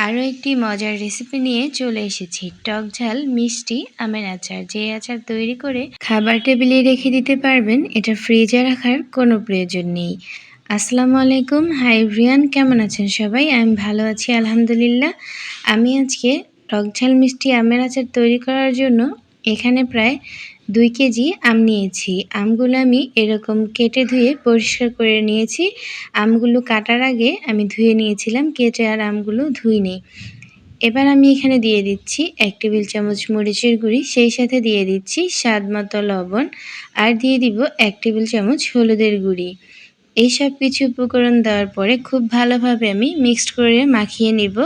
আরও একটি মজার রেসিপি নিয়ে চলে এসেছি। টক ঝাল মিষ্টি আমের আচার। যে আচার তৈরি করে খাবার টেবিলে রেখে দিতে পারবেন, এটা ফ্রিজে রাখার কোনো প্রয়োজন নেই। আসসালামু আলাইকুম, হাই এভরিওয়ান, কেমন আছেন সবাই? আমি ভালো আছি আলহামদুলিল্লাহ। আমি আজকে টক ঝাল মিষ্টি আমের আচার তৈরি করার জন্য এখানে প্রায় 2 কেজি আম নিয়েছি। আমগুলো আমি এরকম কেটে ধুয়ে পরিষ্কার করে নিয়েছি। আমগুলো কাটার আগে আমি ধুয়ে নিয়েছিলাম, কেটে আর আমগুলো ধুইনি। এবার আমি এখানে দিয়ে দিচ্ছি 1 টেবিল চামচ মরিচের গুঁড়ি, সেই সাথে দিয়ে দিচ্ছি স্বাদ মতো লবণ, আর দিয়ে দিব 1 টেবিল চামচ হলুদের গুঁড়ি। এই সব কিছু উপকরণ দেওয়ার পরে খুব ভালোভাবে আমি মিক্সড করে মাখিয়ে নিব,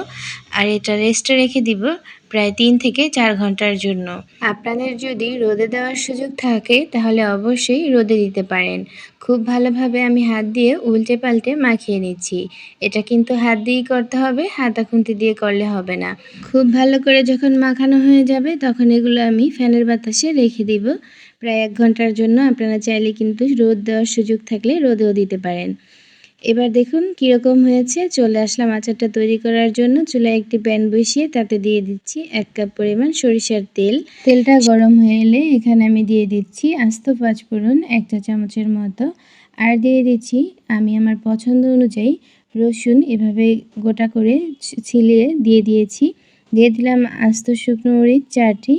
আর এটা রেস্টে রেখে দিব প্রায় 3 থেকে 4 ঘন্টার জন্য। আপনাদের যদি রোদে দেওয়ার সুযোগ থাকে তাহলে অবশ্যই রোদে দিতে পারেন। খুব ভালোভাবে আমি হাত দিয়ে উল্টে পাল্টে মাখিয়ে নিচ্ছি। এটা কিন্তু হাত দিয়েই করতে হবে, হাতা খুন্তি দিয়ে করলে হবে না। খুব ভালো করে যখন মাখানো হয়ে যাবে তখন এগুলো আমি ফ্যানের বাতাসে রেখে দিব প্রায় 1 ঘন্টার জন্য। আপনারা চাইলে কিন্তু রোদ দেওয়ার সুযোগ থাকলে রোদেও দিতে পারেন। এবার দেখুন কীরকম হয়েছে। চলে আসলাম আচারটা তৈরি করার জন্য। চুলায় একটি প্যান বসিয়ে তাতে দিয়ে দিচ্ছি 1 কাপ পরিমাণ সরিষার তেল। তেলটা গরম হয়ে এলে এখানে আমি দিয়ে দিচ্ছি আস্ত 5 ফোড়ন 1 চা চামচের মতো, আর দিয়ে দিচ্ছি আমি আমার পছন্দ অনুযায়ী রসুন এভাবে গোটা করে ছিলিয়ে দিয়ে দিয়েছি। দিয়ে দিলাম আস্ত শুকনো মরিচ 4টি।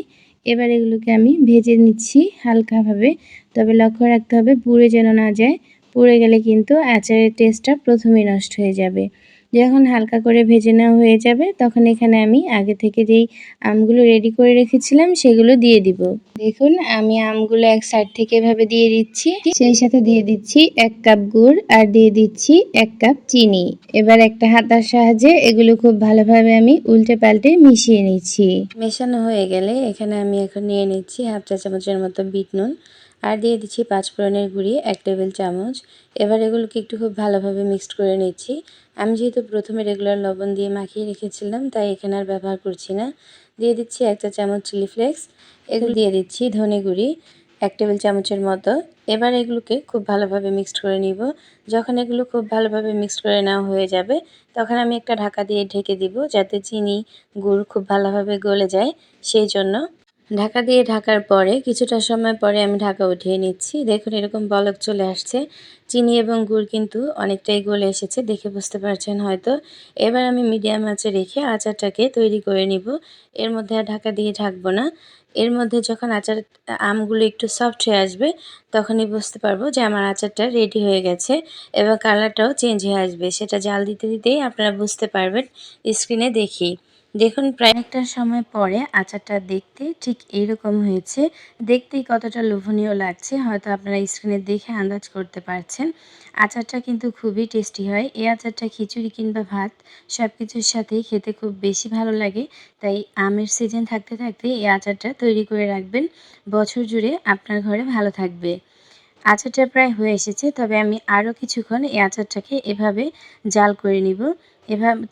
এবার এগুলোকে আমি ভেজে নিচ্ছি হালকাভাবে, তবে লক্ষ্য রাখতে হবে পুড়ে যেন না যায়। পুড়ে গেলে কিন্তু আচারের টেস্টটা প্রথমেই নষ্ট হয়ে যাবে। যখন হালকা করে ভেজে নেওয়া হয়ে যাবে তখন এখানে আমি আগে থেকে যেই আমগুলো রেডি করে রেখেছিলাম সেগুলো দিয়ে দিব। দেখুন আমি আমগুলো এক সাইড থেকে এভাবে দিয়ে দিচ্ছি, সেই সাথে দিয়ে দিচ্ছি 1 কাপ গুড়, আর দিয়ে দিচ্ছি 1 কাপ চিনি। এবার একটা হাতার সাহায্যে এগুলো খুব ভালোভাবে আমি উল্টে পাল্টে মিশিয়ে নিচ্ছি। মেশানো হয়ে গেলে এখানে আমি এখন নিয়ে নিচ্ছি হাফ চা চামচের মতো বিট নুন, আর দিয়ে দিচ্ছি 5 ফোড়নের গুঁড়ি 1 টেবিল চামচ। এবার এগুলোকে একটু খুব ভালোভাবে মিক্সড করে নিচ্ছি। আমি যেহেতু প্রথমে রেগুলার লবণ দিয়ে মাখিয়ে রেখেছিলাম তাই এখানে আর ব্যবহার করছি না। দিয়ে দিচ্ছি 1 চা চামচ চিলি ফ্লেক্স, এগুলো দিয়ে দিচ্ছি ধনে গুঁড়ি 1 টেবিল চামচের মতো। এবার এগুলোকে খুব ভালোভাবে মিক্সড করে নিব। যখন এগুলো খুব ভালোভাবে মিক্সড করে নেওয়া হয়ে যাবে তখন আমি একটা ঢাকা দিয়ে ঢেকে দিব, যাতে চিনি গুড় খুব ভালোভাবে গলে যায়। সেই জন্য ঢাকা দিয়ে ঢাকার পরে কিছুটা সময় পরে আমি ঢাকা উঠিয়ে নিচ্ছি। দেখুন এরকম বলক চলে আসছে। চিনি এবং গুড় কিন্তু অনেকটাই গলে এসেছে, দেখে বুঝতে পারছেন হয়তো। এবার আমি মিডিয়াম আঁচে রেখে আচারটাকে তৈরি করে নিব। এর মধ্যে আর ঢাকা দিয়ে ঢাকবো না। এর মধ্যে যখন আমগুলো একটু সফট হয়ে আসবে তখনই বুঝতে পারবো যে আমার আচারটা রেডি হয়ে গেছে, এবং কালারটাও চেঞ্জ হয়ে আসবে। সেটা জাল দিতে দিতেই আপনারা বুঝতে পারবেন স্ক্রিনে দেখেই। দেখুন প্রায় একটা সময় পরে আচারটা দেখতে ঠিক এইরকম হয়েছে। দেখতেই কতটা লোভনীয় লাগছে হয়তো আপনারা স্ক্রিনে দেখে আন্দাজ করতে পারছেন। আচারটা কিন্তু খুবই টেস্টি হয়। এই আচারটা খিচুড়ি কিংবা ভাত সব কিছুর সাথেই খেতে খুব বেশি ভালো লাগে। তাই আমের সিজন থাকতে থাকতে এই আচারটা তৈরি করে রাখবেন, বছর জুড়ে আপনার ঘরে ভালো থাকবে। আচারটা প্রায় হয়ে এসেছে, তবে আমি আরও কিছুক্ষণ এই আচারটাকে এভাবে জাল করে নিব।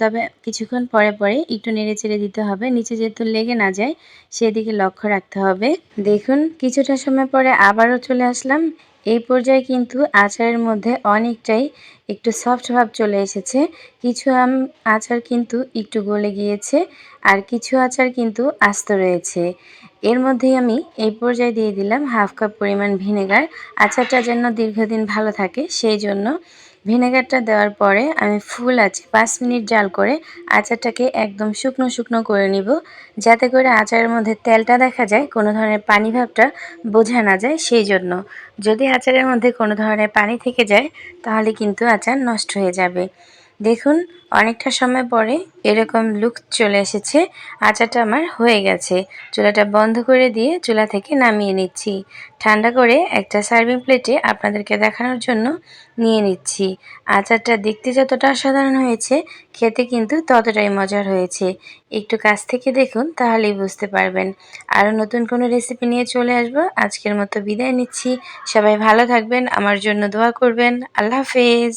তবে কিছুক্ষণ পরে পরে একটু নেড়ে চেড়ে দিতে হবে, নিচে যেহেতু লেগে না যায় সেদিকে লক্ষ্য রাখতে হবে। দেখুন কিছুটা সময় পরে আবারও চলে আসলাম। এই পর্যায়ে কিন্তু আচারের মধ্যে অনেকটাই একটু সফট ভাব চলে এসেছে। কিছু আচার কিন্তু একটু গলে গিয়েছে, আর কিছু আচার কিন্তু আস্ত রয়েছে। এর মধ্যেই আমি এই পর্যায়ে দিয়ে দিলাম হাফ কাপ পরিমাণ ভিনেগার। আচারটা যেন দীর্ঘদিন ভালো থাকে সেই জন্য ভিনেগারটা দেওয়ার পরে আমি ফুল আঁচে 5 মিনিট জাল করে আচারটাকে একদম শুকনো শুকনো করে নিব, যাতে করে আচারের মধ্যে তেলটা দেখা যায়, কোনো ধরনের পানি ভাবটা বোঝা না যায়। সেই জন্য যদি আচারের মধ্যে কোনো ধরনের পানি থেকে যায় তাহলে কিন্তু আচার নষ্ট হয়ে যাবে। দেখুন অনেকটা সময় পরে এরকম লুক চলে এসেছে। আচারটা আমার হয়ে গেছে। চুলাটা বন্ধ করে দিয়ে চুলা থেকে নামিয়ে নিচ্ছি। ঠান্ডা করে একটা সার্ভিং প্লেটে আপনাদেরকে দেখানোর জন্য নিয়ে নিচ্ছি। আচারটা দেখতে যতটা অসাধারণ হয়েছে, খেতে কিন্তু ততটাই মজার হয়েছে। একটু কাছ থেকে দেখুন তাহলেই বুঝতে পারবেন। আরও নতুন কোনো রেসিপি নিয়ে চলে আসব। আজকের মতো বিদায় নিচ্ছি। সবাই ভালো থাকবেন, আমার জন্য দোয়া করবেন। আল্লাহ হাফেজ।